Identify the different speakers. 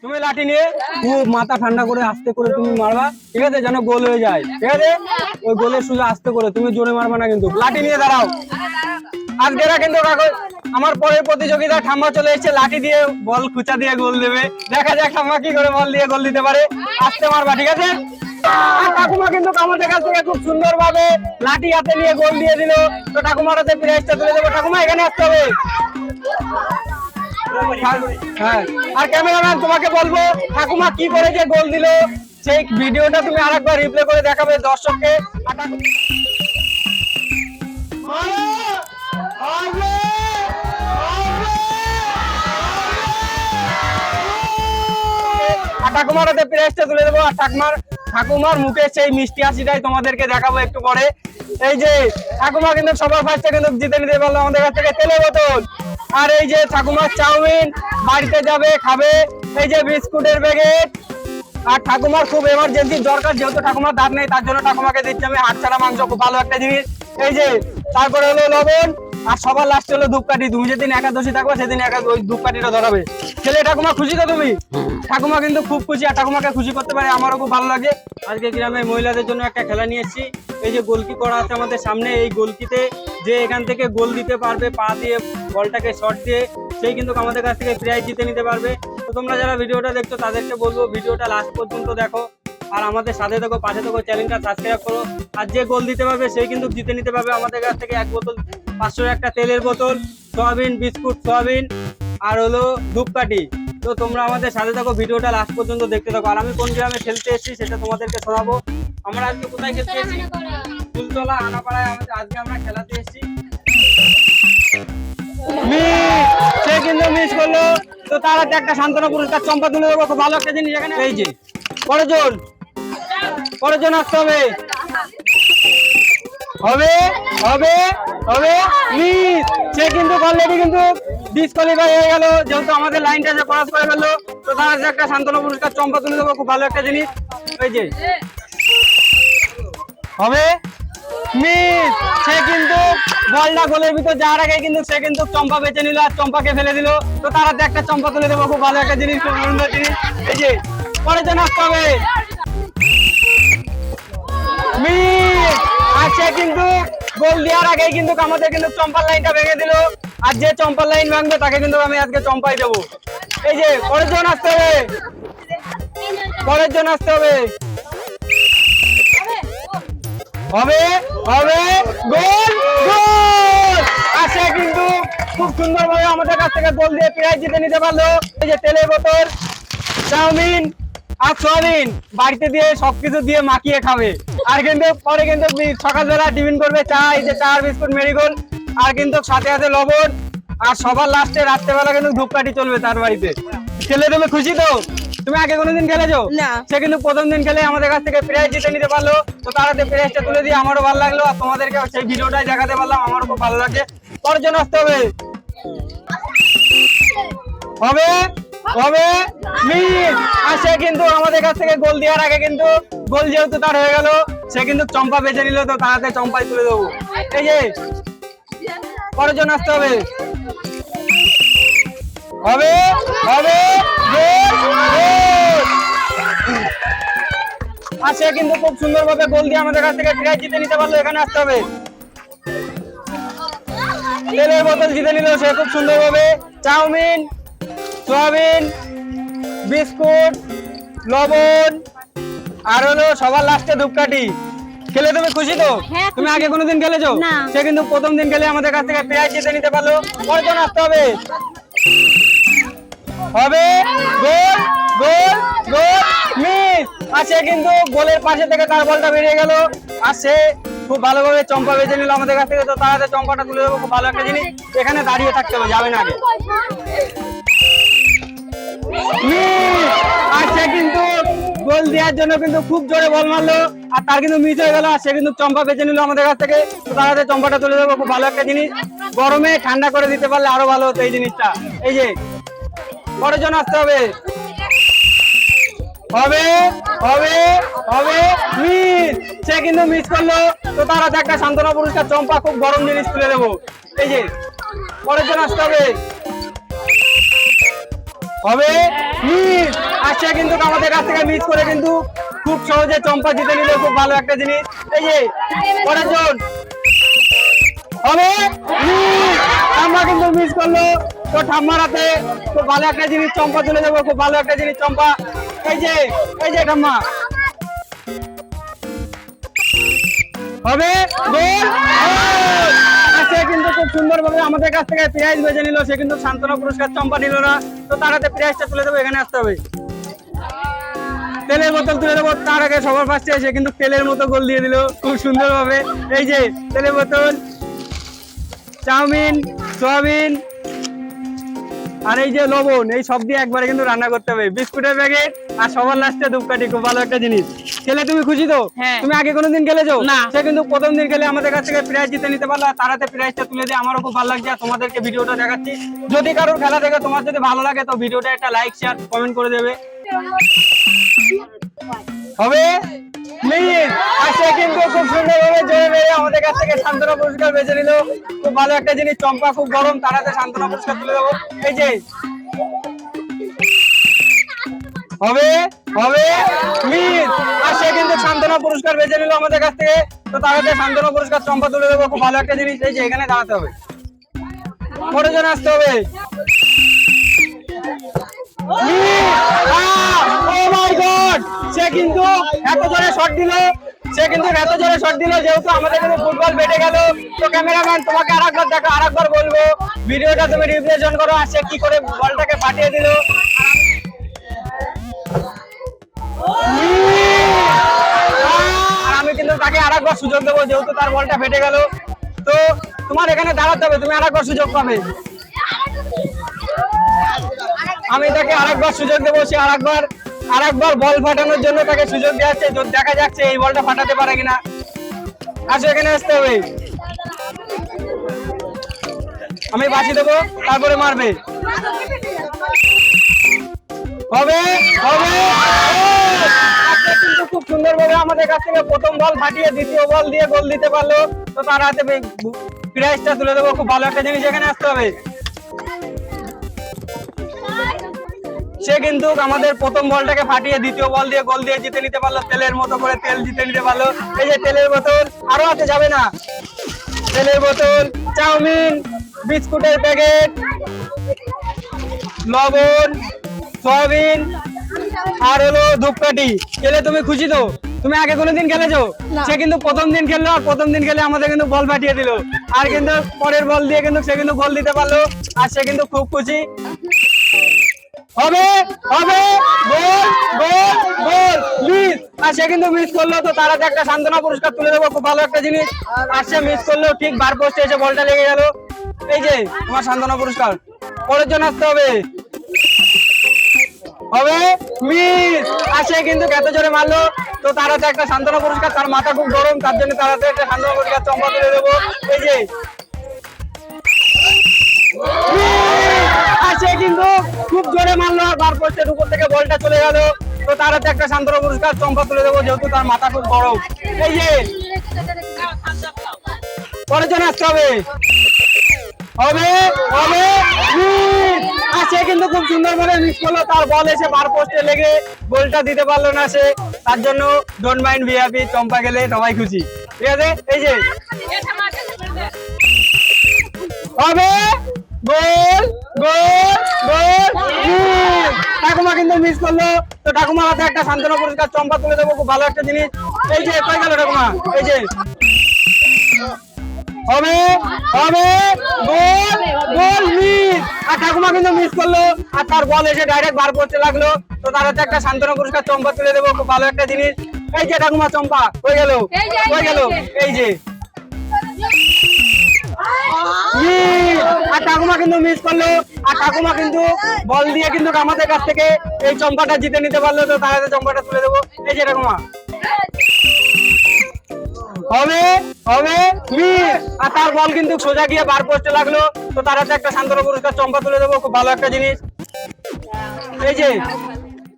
Speaker 1: তুমি লাঠি নিয়ে খুব মাথা ঠান্ডা করে আস্তে করে তুমি মারবা, ঠিক আছে, যেন গোল হয়ে যায়, ঠিক আছে। ওই গোলের সুযোগ আস্তে করে, তুমি জোরে মারবা না কিন্তু। লাঠি নিয়ে দাঁড়াও। আজকেরা কিন্তু আমার পরের প্রতিযোগিতা ঠাম্মা চলে এসেছে, লাঠি দিয়ে বল খুঁচা দিয়ে গোল দেবে। দেখা যাক ঠাম্মা কি করে বল দিয়ে গোল দিতে পারে। আস্তে মারবা, ঠিক আছে। আর ঠাকুমা কিন্তু আমাদের কাছ থেকে খুব সুন্দর ভাবে লাঠি হাতে নিয়ে গোল দিয়ে দিল। তো ঠাকুমার হাতে প্রাইজটা তুলে দেবো। ঠাকুমা এখানে আসতে হবে। হ্যাঁ, আর ক্যামেরাম্যান তোমাকে বলবো ঠাকুমা কি করে যে গোল দিল সেই ভিডিওটা তুমি আরেকবার রিপ্লে করে দেখাবে দর্শককে। ঠাকুমার হাতে প্রাইজটা তুলে দেবো। আর ঠাকুমার মুখে সেই মিষ্টি হাসিটাই তোমাদেরকে দেখাবো একটু পরে। এই যে ঠাকুমা কিন্তু সবার ফার্স্টে কিন্তু জিতে নিতে পারলো আমাদের কাছ থেকে তেলের বোতল। আর এই যে ঠাকুমার চাউমিন বাড়িতে যাবে খাবে। এই যে বিস্কুটের প্যাকেট। আর ঠাকুমার খুব এমার্জেন্সি দরকার, যেহেতু ঠাকুমার দাঁত নেই, তার জন্য ঠাকুমাকে দিচ্ছি আমি হাত ছাড়া মাংস, খুব ভালো একটা জিনিস। এই যে তারপরে হলো লবণ। আর সবার লাস্টে হলো ধূপকাঠি। তুমি যেদিন একাদশী থাকবে সেদিন ওই ধূপকাঠিটা ধরাবে। ছেলে ঠাকুমা খুশি তো তুমি? ঠাকুমা কিন্তু খুব খুশি। আর ঠাকুমাকে খুশি করতে পারে আমারও খুব ভালো লাগে। আজকে গ্রামের মহিলাদের জন্য একটা খেলা নিয়ে এসেছি। এই যে গোলকি করা আছে আমাদের সামনে, এই গোলকিতে যে এখান থেকে গোল দিতে পারবে পা দিয়ে বলটাকে শট দিয়ে, সেই কিন্তু আমাদের কাছ থেকে প্রাইজ জিতে নিতে পারবে। তো তোমরা যারা ভিডিওটা দেখছো তাদেরকে বলবো ভিডিওটা লাস্ট পর্যন্ত দেখো, আর আমাদের সাথে দেখো, পাশে দেখো, চ্যানেলটা সাবস্ক্রাইব করো। আর যে গোল দিতে পারবে সেই কিন্তু জিতে নিতে পারবে আমাদের কাছ থেকে 1 বোতল 500 একটা তেলের বোতল, সয়াবিন বিস্কুট, সয়াবিন আর হলো ধূপকাঠি। তো তোমরা আমাদের সাথে থাকো, ভিডিওটা লাস্ট পর্যন্ত দেখতে থাকো। আর আমি কোন গ্রামে খেলতে এসেছি সেটা তোমাদেরকে শোনাবো। আমরা আজকে কোথায় খেলতে এসেছি? ফুলতলা আনাপাড়ায় আজকে আমরা খেলাতে এসেছি। সে কিন্তু মিস করলো। তো তার হাতে একটা সান্ত্বনা পুরস্কার চম্পা তুলে দেবো, খুব ভালো একটা জিনিস এখানে। এই যে পরের জন আসতে হবে। হবে হবে হবে মিস। সে কিন্তু অলরেডি কিন্তু ডিসকোয়ালিফাই হয়ে গেল, যেহেতু আমাদের লাইনটা যে ক্রস করে ফেললো। তো তার হাতে একটা সান্ত্বনা পুরস্কার চম্পা তুলে দেবো, খুব ভালো একটা জিনিস। এই যে হবে মিস। সে কিন্তু বলটা গোলের ভিতর যাওয়ার আগে কিন্তু সে কিন্তু চম্পা বেঁচে নিল আর চম্পাকে ফেলে দিল। তো তার হাতে একটা চম্পা তুলে দেবো, খুব ভালো একটা জিনিস, খুব সুন্দর জিনিস। এই যে পরের জন আসতে হবে। মিস। আর সে কিন্তু গোল দেওয়ার আগে কিন্তু আমাদের কিন্তু চম্পার লাইনটা ভেঙে দিল। আর যে চম্পার লাইন ভাঙবে তাকে কিন্তু আমি আজকে চম্পাই দেবো। এই যে পরের জন আসতে হবে। হবে হবে গোল গোল। আর সে কিন্তু খুব সুন্দরভাবে আমাদের কাছ থেকে গোল দিয়ে প্রাইজ জিতে নিতে পারলো। এই যে তেলের বোতল, চাউমিন আর সয়াবিন বাড়িতে দিয়ে সবকিছু দিয়ে মাখিয়ে খাবে। আর কিন্তু পরে কিন্তু সকালবেলা টিফিন করবে চা, এই যে চা বিস্কুট মেরিগোল্ড, আর কিন্তু সাথে সাথে লবণ। আর সবার লাস্টে রাত্রেবেলা কিন্তু ধূপকাঠি চলবে তার বাড়িতে। খেলে তুমি খুশি তো? তুমি আগে কোনোদিন খেলেছো? সে কিন্তু প্রথম দিন খেলে আমাদের কাছ থেকে প্রাইজ জিতে নিতে পারলো। তো তার হাতে প্রাইজটা তুলে দিয়ে আমারও ভালো লাগলো, আর তোমাদেরকে সেই ভিডিওটাই দেখাতে পারলাম, আমারও খুব ভালো লাগছে। পরের জন আসতে হবে। হবে হবে মিস। আর সে কিন্তু আমাদের কাছ থেকে গোল দেওয়ার আগে কিন্তু গোল যেহেতু তার হয়ে গেল, সে কিন্তু চম্পা বেছে নিল। তো তার হাতে চম্পাই তুলে দেবো। এই যে পরের জন আসতে হবে। হবে হবে আর সে কিন্তু খুব সুন্দরভাবে গোল দিয়ে আমাদের কাছ থেকে প্রাইজ জিতে নিতে পারলো। এখানে আসতে হবে। তেলের বোতল জিতে নিল সে খুব সুন্দরভাবে। চাউমিন, সয়াবিন, বিস্কুট, লবণ আর হলো সবার লাস্টে ধূপকাঠি। খেলে তুমি খুশি তো? তুমি আগে কোনোদিন খেলেছো? সে কিন্তু প্রথম দিন খেলে আমাদের কাছ থেকে প্রাইজ জিতে নিতে পারলো। পরের জন আসতে হবে। হবে গোল গোল গোল মিস। আর সে কিন্তু গোলের পাশে থেকে তার বলটা বেরিয়ে গেল। আর সে খুব ভালোভাবে চম্পা বেঁচে নিল আমাদের কাছ থেকে। তো তার হাতে চম্পাটা তুলে দেবো, খুব ভালো একটা জিনিস। এখানে দাঁড়িয়ে থাকতে হবে, যাবে না আগে। আর সে কিন্তু গোল দেওয়ার জন্য কিন্তু খুব জোরে বল মারলো, আর তার কিন্তু মিস হয়ে গেল। আর সে কিন্তু চম্পা বেঁচে নিল আমাদের কাছ থেকে। তো তার হাতে চম্পাটা তুলে দেবো, খুব ভালো একটা জিনিস। গরমে ঠান্ডা করে দিতে পারলে আরো ভালো হতো এই জিনিসটা। এই যে পরের জন আসতে হবে। হবে হবে হবে মিস। সে কিন্তু মিস করলো। তো তার হাতে একটা সান্ত্বনা পুরস্কার চম্পা, খুব গরম জিনিস তুলে দেবো। এই যে পরের জন আসতে হবে। হবে মিস। আর সে কিন্তু আমাদের কাছ থেকে মিস করে কিন্তু খুব সহজে চম্পা জিতে নিল, খুব ভালো একটা জিনিস। এই যে পরের জন হবে, আমরা কিন্তু মিস করলো, তো ঠাম্মার হাতে খুব ভালো একটা জিনিস চম্পা তুলে দেবো, খুব ভালো একটা জিনিস চম্পা। এই যে ঠাম্মা হবে, গোল। সে কিন্তু খুব সুন্দর ভাবে আমাদের কাছ থেকে প্রাইজ বেজে নিল, সে কিন্তু সান্ত্বনা পুরস্কার চম্পা নিল না, তো তার হাতে প্রাইজটা তুলে দেবো, এখানে আসতে হবে। তেলের বোতল তুলে দেবো, তার আগে সবার ফার্স্টে এসে কিন্তু তেলের মতো গোল দিয়ে দিল খুব সুন্দর ভাবে। এই যে তেলের বোতল, চাউমিন, সোয়াবিন আর এই যে লবণ, এই সব দিয়ে একবারে কিন্তু রান্না করতে হবে। বিস্কুটের প্যাকেট আর সবার লাস্টে ধূপকাঠি, খুব ভালো একটা জিনিস। খেলে তুমি খুশি তো? তুমি আগে কোনোদিন খেলেছো না? সে কিন্তু প্রথম দিন খেলে আমাদের কাছ থেকে প্রাইজ জিতে নিতে পারলো, তার হাতে প্রাইজটা তুলে দিয়ে আমারও খুব ভালো লাগছে। আর তোমাদেরকে ভিডিওটা দেখাচ্ছি, যদি কারোর খেলা দেখে তোমার যদি ভালো লাগে তো ভিডিওটা একটা লাইক শেয়ার কমেন্ট করে দেবে। হবে প্লিজ। আর সে কিন্তু খুব সুন্দর ভাবে জোরে মেরে আমাদের কাছ থেকে সান্ত্বনা পুরস্কার বেছে নিল, খুব ভালো একটা জিনিস। চম্পা খুব গরম, তার হাতে সান্ত্বনা পুরস্কার তুলে দেবো। এই যে হবে প্লিজ। আর সে কিন্তু সান্ত্বনা পুরস্কার বেছে নিল আমাদের কাছ থেকে, তো তার হাতে সান্ত্বনা পুরস্কার চম্পা তুলে দেবো, খুব ভালো একটা জিনিস। এই যে এখানে দাঁড়াতে হবে, পরের জন আসতে হবে। সে কিন্তু এত জোরে শট দিল, যেহেতু আমাদের কিন্তু ফুটবল বেটে গেল। তো ক্যামেরাম্যান তোমাকে আরেকবার দেখো, আরেকবার বলবো ভিডিওটা তুমি রিপ্রেজেন্ট করো। আর সে কি করে বলটাকে ফাটিয়ে দিল। আর আমি কিন্তু তাকে আরেকবার সুযোগ দেবো, যেহেতু তার বলটা ফেটে গেল। তো তোমার এখানে দাঁড়াতে হবে, তুমি আরেকবার সুযোগ পাবে। আমি তাকে আরেকবার সুযোগ দেবো, সে আরেকবার বল ফাটানোর জন্য তাকে সুযোগ দেওয়া হচ্ছে। দেখা যাচ্ছে এই বলটা ফাটাতে পারে কিনা। আসো এখানে আসতে হবে, আমি বাঁচিয়ে দেবো, তারপরে মারবে। হবে কিন্তু খুব সুন্দর ভাবে আমাদের কাছ থেকে প্রথম বল ফাটিয়ে দ্বিতীয় বল দিয়ে গোল দিতে পারলো, তো তার হাতে প্রাইজটা তুলে দেবো, খুব ভালো একটা জিনিস। এখানে আসতে হবে। সে কিন্তু আমাদের প্রথম বলটাকে ফাটিয়ে দ্বিতীয় বল দিয়ে গোল দিয়ে জিতে নিতে পারলো, তেলের মতো করে তেল জিতে নিতে পারলো। এই যে তেলের বোতল, আরো হাতে যাবে না, তেলের বোতল, চাউমিন, বিস্কুটের প্যাকেট, লবণ, সয়াবিন আর হলো ধূপকাঠি। খেলে তুমি খুশি তো? তুমি আগে কোনোদিন খেলেছো? সে কিন্তু প্রথম দিন খেললো, আর প্রথম দিন খেলে আমাদের কিন্তু বল ফাটিয়ে দিল। আর কিন্তু পরের বল দিয়ে কিন্তু সে কিন্তু গোল দিতে পারলো, আর সে কিন্তু খুব খুশি। হবে গোল প্লিজ। আর সে কিন্তু মিস করলো, তো তার হাতে একটা সান্ত্বনা পুরস্কার তুলে দেবো, খুব ভালো একটা জিনিস। আর সে মিস করলো, ঠিক বার পোস্টে এসে বলটা লেগে গেল। এই যে তোমার সান্ত্বনা পুরস্কার, পরের জন্য আসতে হবে। মিস। আর সে কিন্তু এত জোরে মারলো, তো তার হাতে একটা সান্ত্বনা পুরস্কার। তার মাথা খুব গরম, তার জন্য তার হাতে একটা সান্ত্বনা পুরস্কার চম্পা তুলে দেবো। এই যে সে কিন্তু খুব জোরে মারলো, আর বার পোস্টের উপর থেকে বলটা চলে গেল, তো তার হাতে একটা সান্ত্বনা পুরস্কার চম্পা তুলে দেবো, যেহেতু তার মাথা খুব গরম। এই যে পরের জন্য আসতে হবে। আর সে কিন্তু খুব সুন্দর ভাবে মিস করলো, তার বল এসে বার পোস্টে লেগে গোলটা দিতে পারলো না সে, তার জন্য ডোন্ট মাইন্ড বি হ্যাপি, চম্পা গেলে সবাই খুশি, ঠিক আছে। এই যে হবে গোল। ঠাকুমা কিন্তু মিস করলো, তো ঠাকুমার হাতে একটা সান্ত্বনা পুরস্কার চম্পা তুলে দেবো, খুব ভালো একটা জিনিস। এই যে কই গেল ঠাকুমা? এই যে হবে গোল মিস। আর ঠাকুমা কিন্তু মিস করলো, আর তার বল এসে ডাইরেক্ট বার করতে লাগলো, তো তার হাতে একটা সান্ত্বনা পুরস্কার চম্পা তুলে দেবো, খুব ভালো একটা জিনিস। এই যে ঠাকুমা চম্পা হয়ে গেল। এই যে আর ঠাকুমা কিন্তু মিস করলো, আর ঠাকুমা কিন্তু বল দিয়ে কিন্তু আমাদের কাছ থেকে এই চম্পাটা জিতে নিতে পারলো, তো তার হাতে চম্পাটা তুলে দেবো। এই যে ঠাকুমা হবে মিস। আর তার বল কিন্তু সোজা গিয়ে বার পোস্টে লাগলো, তো তার হাতে একটা সান্ত্বনা পুরস্কার চম্পা তুলে দেবো, খুব ভালো একটা জিনিস। এই যে